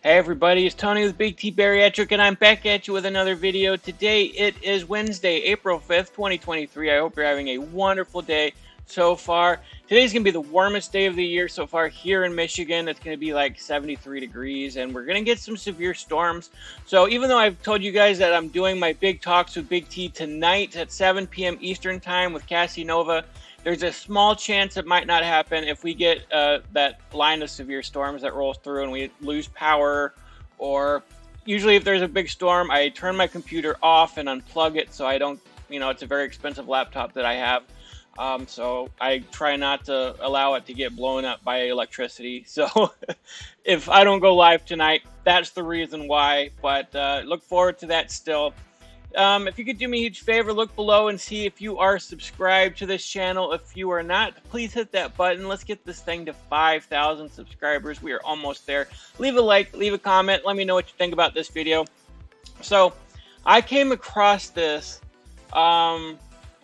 Hey everybody, it's Tony with Big T Bariatric, and I'm back at you with another video. Today it is Wednesday, April 5th, 2023. I hope you're having a wonderful day so far. Today's going to be the warmest day of the year so far here in Michigan. It's going to be like 73 degrees, and we're going to get some severe storms. So even though I've told you guys that I'm doing my big talks with Big T tonight at 7 p.m. Eastern Time with Cassie Nova, there's a small chance it might not happen if we get that line of severe storms that rolls through and we lose power. Or usually if there's a big storm, I turn my computer off and unplug it so I don't, it's a very expensive laptop that I have. So I try not to allow it to get blown up by electricity. So if I don't go live tonight, that's the reason why. But look forward to that still. If you could do me a huge favor, look below and see if you are subscribed to this channel. If you are not, please hit that button. Let's get this thing to 5,000 subscribers. We are almost there. Leave a like, leave a comment. Let me know what you think about this video. So I came across this, I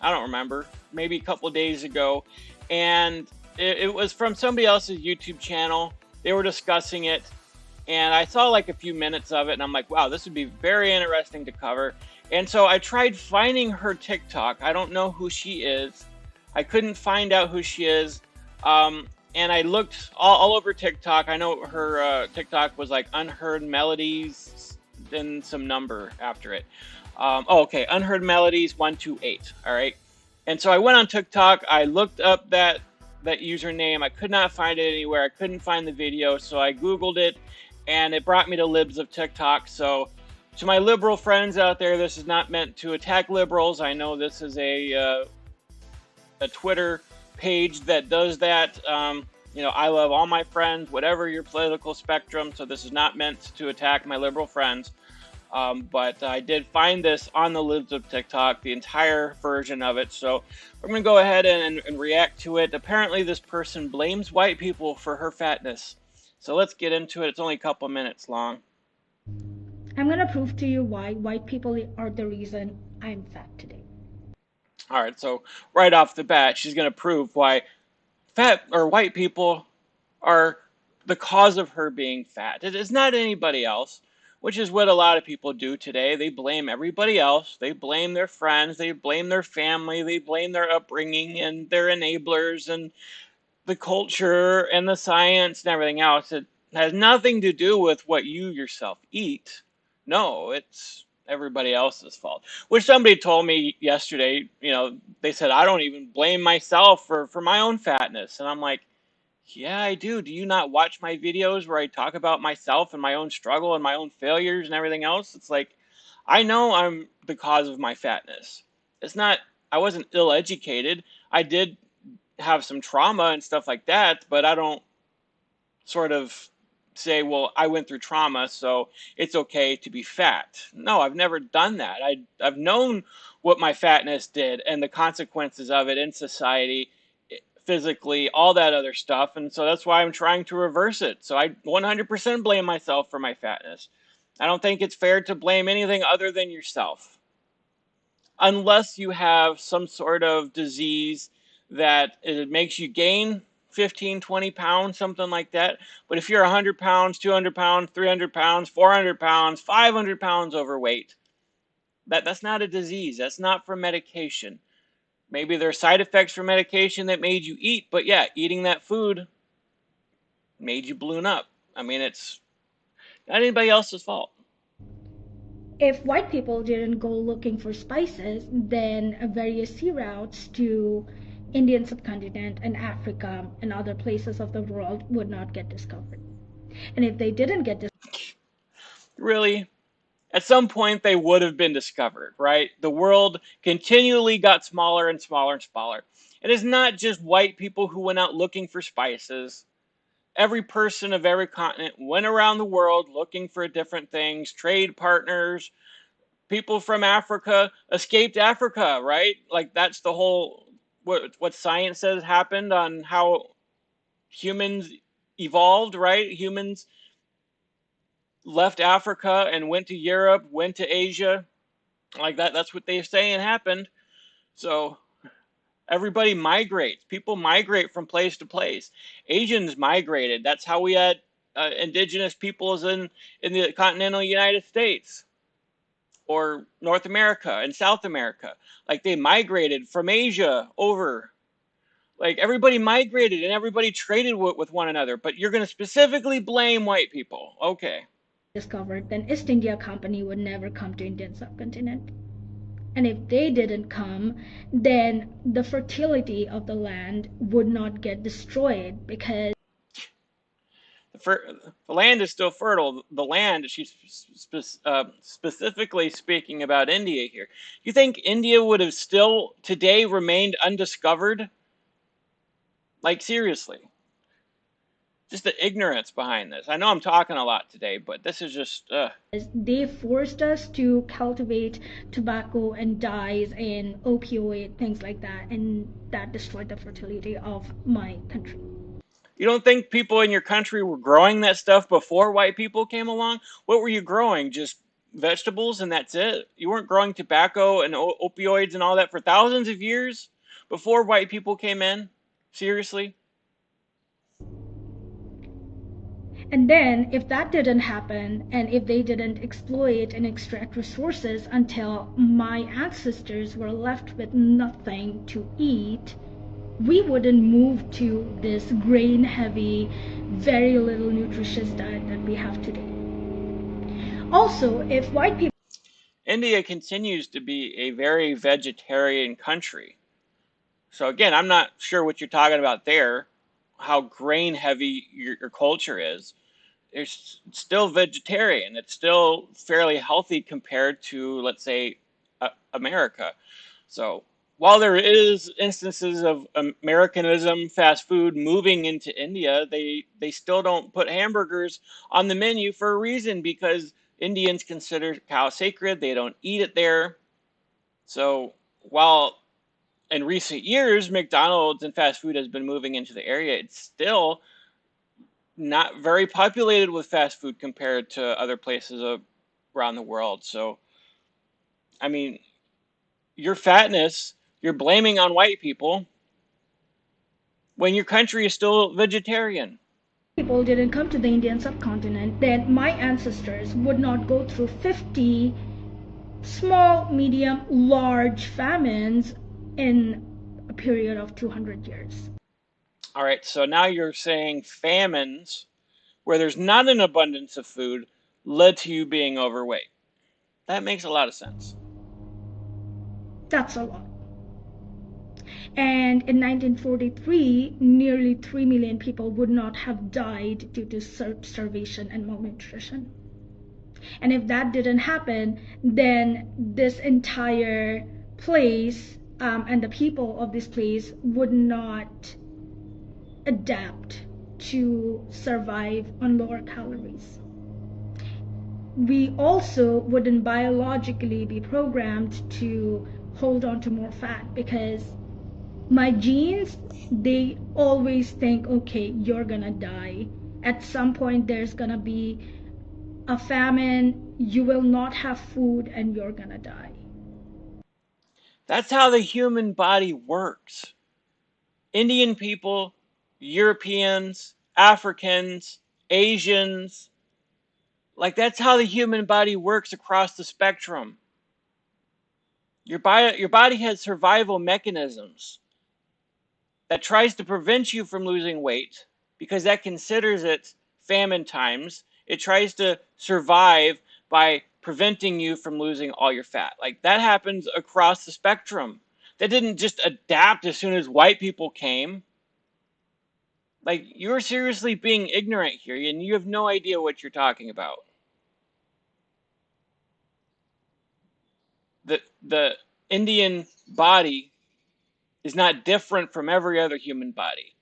don't remember, maybe a couple days ago, and it was from somebody else's YouTube channel. They were discussing it, and I saw like a few minutes of it, and I'm like, wow, this would be very interesting to cover. And so I tried finding her TikTok. I don't know who she is. I couldn't find out who she is. And I looked all over TikTok. I know her TikTok was like Unheard Melodies, then some number after it. Okay, Unheard Melodies 128. All right. And so I went on TikTok. I looked up that username. I could not find it anywhere. I couldn't find the video. So I Googled it, and it brought me to Libs of TikTok. So to my liberal friends out there, this is not meant to attack liberals. I know this is a Twitter page that does that. I love all my friends, whatever your political spectrum. So this is not meant to attack my liberal friends. But I did find this on the Libs of TikTok, the entire version of it. So we're going to go ahead and react to it. Apparently this person blames white people for her fatness. So let's get into it. It's only a couple minutes long. I'm going to prove to you why white people are the reason I'm fat today. All right, so right off the bat, she's going to prove why white people are the cause of her being fat. It is not anybody else, which is what a lot of people do today. They blame everybody else. They blame their friends. They blame their family. They blame their upbringing and their enablers and the culture and the science and everything else. It has nothing to do with what you yourself eat. No, it's everybody else's fault. Which somebody told me yesterday, they said, I don't even blame myself for my own fatness. And I'm like, yeah, I do. Do you not watch my videos where I talk about myself and my own struggle and my own failures and everything else? It's like, I know I'm the cause of my fatness. It's not, I wasn't ill-educated. I did have some trauma and stuff like that, but I don't sort of say, well, I went through trauma, so it's okay to be fat. No, I've never done that. I've known what my fatness did and the consequences of it in society, physically, all that other stuff. And so that's why I'm trying to reverse it. So I 100% blame myself for my fatness. I don't think it's fair to blame anything other than yourself. Unless you have some sort of disease that it makes you gain 15, 20 pounds, something like that. But if you're 100 pounds, 200 pounds, 300 pounds, 400 pounds, 500 pounds overweight, that's not a disease. That's not from medication. Maybe there are side effects from medication that made you eat, but yeah, eating that food made you balloon up. I mean, it's not anybody else's fault. If white people didn't go looking for spices, then various sea routes to Indian subcontinent and Africa and other places of the world would not get discovered. And if they didn't get discovered, really, at some point they would have been discovered, right? The world continually got smaller and smaller and smaller. It is not just white people who went out looking for spices. Every person of every continent went around the world looking for different things, trade partners. People from Africa escaped Africa, right? Like that's the whole what science says happened on how humans evolved, right? Humans left Africa and went to Europe, went to Asia. Like that's what they're saying happened. So everybody migrates. People migrate from place to place. Asians migrated. That's how we had indigenous peoples in the continental United States or North America and South America. Like they migrated from Asia over. Like everybody migrated and everybody traded with one another, but you're going to specifically blame white people. Okay. Discovered, then East India Company would never come to Indian subcontinent. And if they didn't come, then the fertility of the land would not get destroyed because The land is still fertile. The land, she's specifically speaking about India here. You think India would have still today remained undiscovered? Like, seriously. Just the ignorance behind this. I know I'm talking a lot today, but this is just, they forced us to cultivate tobacco and dyes and opioid, things like that, and that destroyed the fertility of my country. You don't think people in your country were growing that stuff before white people came along? What were you growing? Just vegetables and that's it? You weren't growing tobacco and opioids and all that for thousands of years before white people came in? Seriously? And then, if that didn't happen, and if they didn't exploit and extract resources until my ancestors were left with nothing to eat, we wouldn't move to this grain heavy, very little nutritious diet that we have today. Also, if white people India continues to be a very vegetarian country. So again, I'm not sure what you're talking about there, how grain heavy your culture is. It's still vegetarian. It's still fairly healthy compared to, let's say, America. So while there is instances of Americanism, fast food moving into India, they still don't put hamburgers on the menu for a reason because Indians consider cow sacred. They don't eat it there. So while in recent years McDonald's and fast food has been moving into the area, it's still not very populated with fast food compared to other places around the world. So, I mean, your fatness, you're blaming on white people when your country is still vegetarian. didn't come to the Indian subcontinent, then my ancestors would not go through 50 small, medium, large famines in a period of 200 years. All right, so now you're saying famines where there's not an abundance of food led to you being overweight. That makes a lot of sense. That's a lot. And in 1943, nearly 3 million people would not have died due to starvation and malnutrition. And if that didn't happen, then this entire place and the people of this place would not adapt to survive on lower calories. We also wouldn't biologically be programmed to hold on to more fat because my genes, they always think, okay, you're gonna die. At some point, there's gonna be a famine, you will not have food, and you're gonna die. That's how the human body works. Indian people, Europeans, Africans, Asians, like that's how the human body works across the spectrum. Your body has survival mechanisms that tries to prevent you from losing weight because that considers it famine times. It tries to survive by preventing you from losing all your fat. Like that happens across the spectrum. That didn't just adapt as soon as white people came. Like you're seriously being ignorant here and you have no idea what you're talking about. The Indian body is not different from every other human body.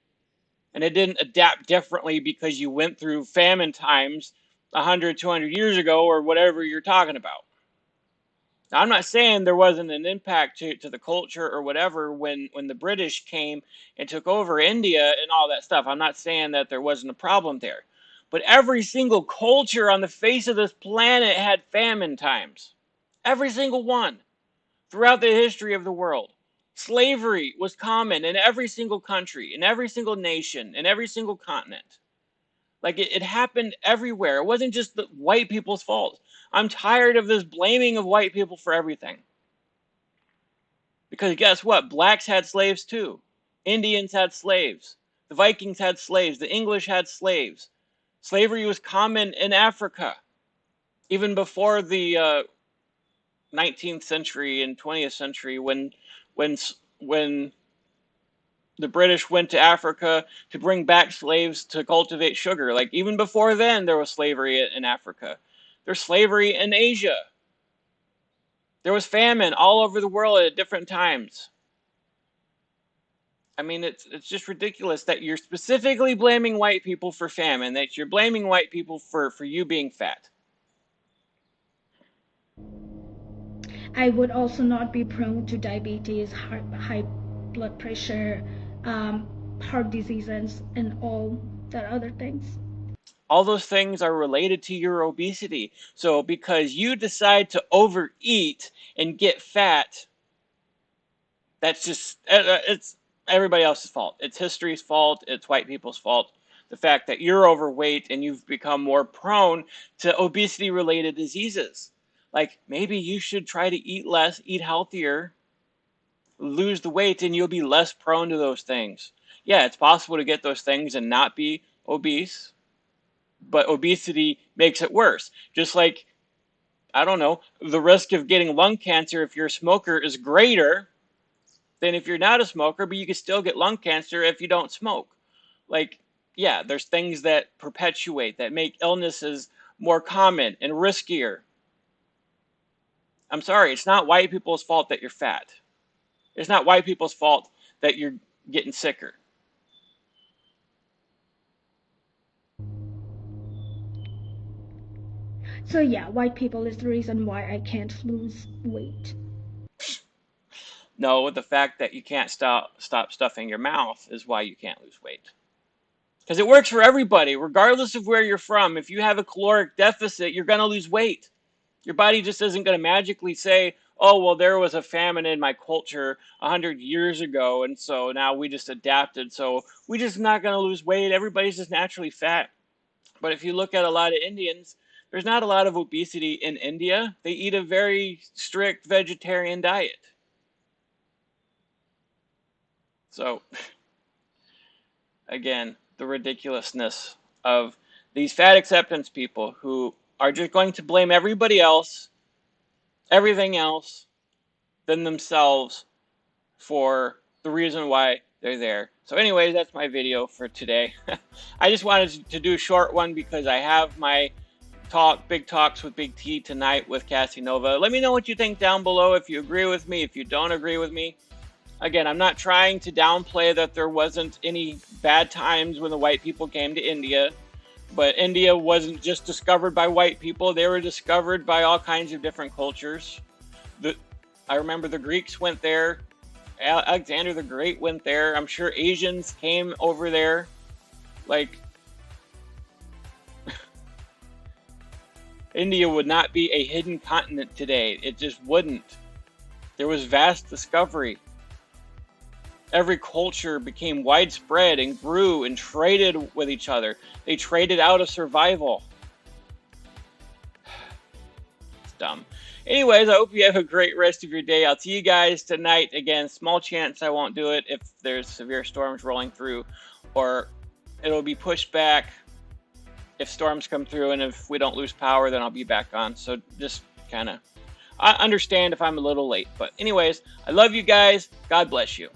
And it didn't adapt differently because you went through famine times 100, 200 years ago or whatever you're talking about. Now, I'm not saying there wasn't an impact to the culture or whatever when the British came and took over India and all that stuff. I'm not saying that there wasn't a problem there. But every single culture on the face of this planet had famine times. Every single one throughout the history of the world. Slavery was common in every single country, in every single nation, in every single continent. Like it happened everywhere. It wasn't just the white people's fault. I'm tired of this blaming of white people for everything. Because guess what? Blacks had slaves too. Indians had slaves. The Vikings had slaves. The English had slaves. Slavery was common in Africa. Even before the 19th century and 20th century, when when the British went to Africa to bring back slaves to cultivate sugar. Like even before then, there was slavery in Africa. There's slavery in Asia. There was famine all over the world at different times. I mean, it's just ridiculous that you're specifically blaming white people for famine, that you're blaming white people for you being fat. I would also not be prone to diabetes, high blood pressure, heart diseases, and all that other things. All those things are related to your obesity. So because you decide to overeat and get fat, that's just, it's everybody else's fault. It's history's fault. It's white people's fault. The fact that you're overweight and you've become more prone to obesity related diseases. Like maybe you should try to eat less, eat healthier, lose the weight, and you'll be less prone to those things. Yeah, it's possible to get those things and not be obese, but obesity makes it worse. Just like, I don't know, the risk of getting lung cancer if you're a smoker is greater than if you're not a smoker, but you can still get lung cancer if you don't smoke. Like, yeah, there's things that perpetuate, that make illnesses more common and riskier. I'm sorry, it's not white people's fault that you're fat. It's not white people's fault that you're getting sicker. So yeah, white people is the reason why I can't lose weight. No, the fact that you can't stop stuffing your mouth is why you can't lose weight. Because it works for everybody, regardless of where you're from. If you have a caloric deficit, you're going to lose weight. Your body just isn't going to magically say, oh, well, there was a famine in my culture 100 years ago, and so now we just adapted, so we're just not going to lose weight. Everybody's just naturally fat. But if you look at a lot of Indians, there's not a lot of obesity in India. They eat a very strict vegetarian diet. So, again, the ridiculousness of these fat acceptance people who are just going to blame everybody else, everything else, than themselves for the reason why they're there. So anyways, that's my video for today. I just wanted to do a short one because I have my big talks with Big T tonight with Cassie Nova. Let me know what you think down below, if you agree with me, if you don't agree with me. Again, I'm not trying to downplay that there wasn't any bad times when the white people came to India, but India wasn't just discovered by white people. They were discovered by all kinds of different cultures. I remember the Greeks went there. Alexander the Great went there. I'm sure Asians came over there. Like, India would not be a hidden continent today. It just wouldn't. There was vast discovery. Every culture became widespread and grew and traded with each other. They traded out of survival. It's dumb. Anyways, I hope you have a great rest of your day. I'll see you guys tonight. Again, small chance I won't do it if there's severe storms rolling through, or it'll be pushed back if storms come through, and if we don't lose power, then I'll be back on. So just kind of, I understand if I'm a little late. But anyways, I love you guys. God bless you.